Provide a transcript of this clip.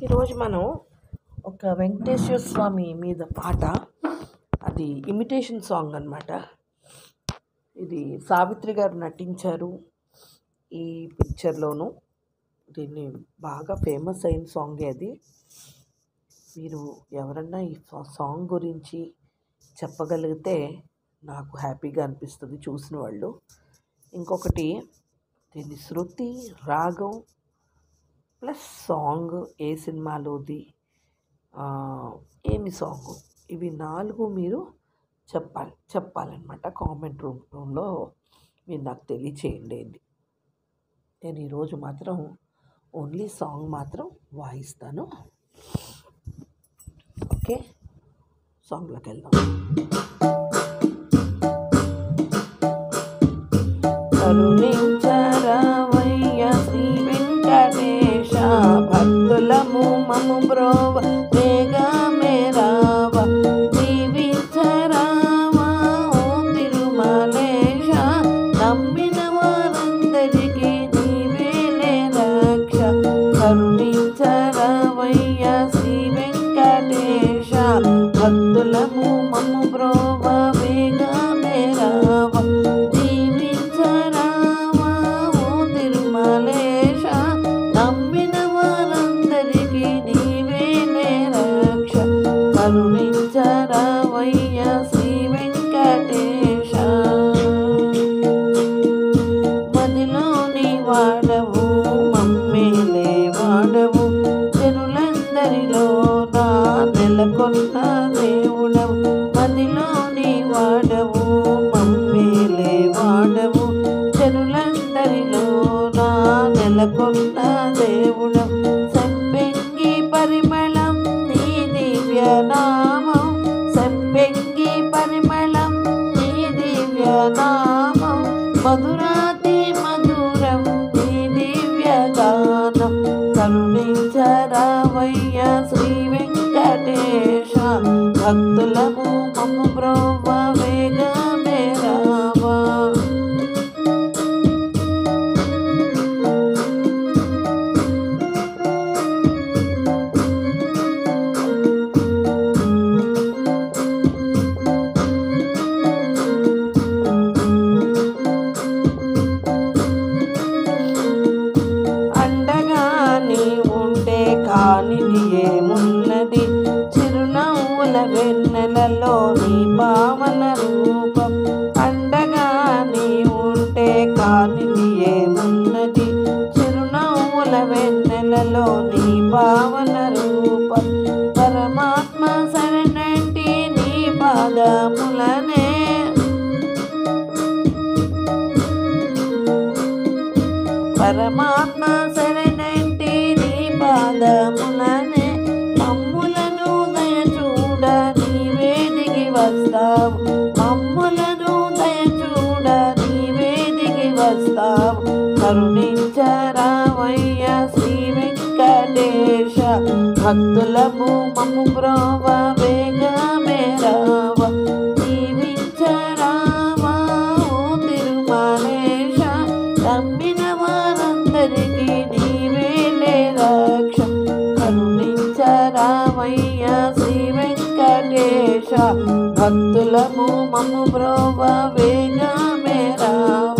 ఈరోజు మనం ఒక వెంకటేశ్వర స్వామి మీద పాట, అది ఇమిటేషన్ సాంగ్ అన్నమాట. ఇది సావిత్రి గారు నటించారు ఈ పిక్చర్లోను. దీన్ని బాగా ఫేమస్ అయిన సాంగే అది. మీరు ఎవరన్నా ఈ సాంగ్ గురించి చెప్పగలిగితే నాకు హ్యాపీగా అనిపిస్తుంది చూసిన వాళ్ళు. ఇంకొకటి, దీని శృతి, రాగం ప్లస్ సాంగ్, ఏ సినిమాలోది, ఏమి సాంగ్, ఇవి 4 మీరు చెప్పాలన్నమాట. కామెంట్ రూపంలో మీరు నాకు తెలియచేయండి. నేను ఈరోజు మాత్రం ఓన్లీ సాంగ్ మాత్రం వాయిస్తాను. ఓకే, సాంగ్లోకి వెళ్దాం. కరుణించరావయ్య శ్రీ వెంకటేశ, భక్తులము మము బ్రోవ వేగమే రావ, జీవించరావా ఓ తిరుమలేశ, నమ్మిన వారందరికీ నీవేలే రక్ష. కరుణించరావయ్య శ్రీ వెంకటేశ, భక్తులము మము బ్రోవ వేగమే రావ, కరుణించరావయ్య శ్రీ వెంకటేశ. మదిలోని వాడవు మమ్మేలే వాడవు, చెరులందరిలో నా నెలకొన్న దేవుడవు. మదిలోని వాడవు మమ్మేలే వాడవు, చెరులందరిలో నా నెలకొన్న దేవుడవు. సంపెంగి పరిమళం నీ దివ్య నామం, సంపెంగి పరిమళం నీ దివ్య నామం, మధురాతి మధురం నీ దివ్య గానం. కరుణించరావయ్య శ్రీ వెంకటేశ, భక్తులము మము బ్రోవ వేగమే రావా. కానిది ఏమున్నది, చిరునవ్వుల వెన్నెలలో నీ పావన రూపం. అండగా నీ ఉంటే కానిది ఏమున్నది, చిరునవ్వుల వెన్నెలలో నీ పావన రూపం. పరమాత్మ శరణంటి నీ పాదములనే, పరమాత్మ శరణంటి నీ పాదములనే, మమ్ములను దయ చూడ నీవే దిగి వస్తావు, మమ్ములను దయ చూడ నీవే దిగి వస్తావు. కరుణించరావయ్య శ్రీ వెంకటేశ, భక్తులము మము బ్రోవ వేగమే రావ, జీవించరావా ఓ తిరుమలేశ, నమ్మిన వారందరికీ నీవేలే రక్ష. కరుణించరావయ్య శ్రీ వెంకటేశ, భక్తులము మము బ్రోవ వేగమే రావ.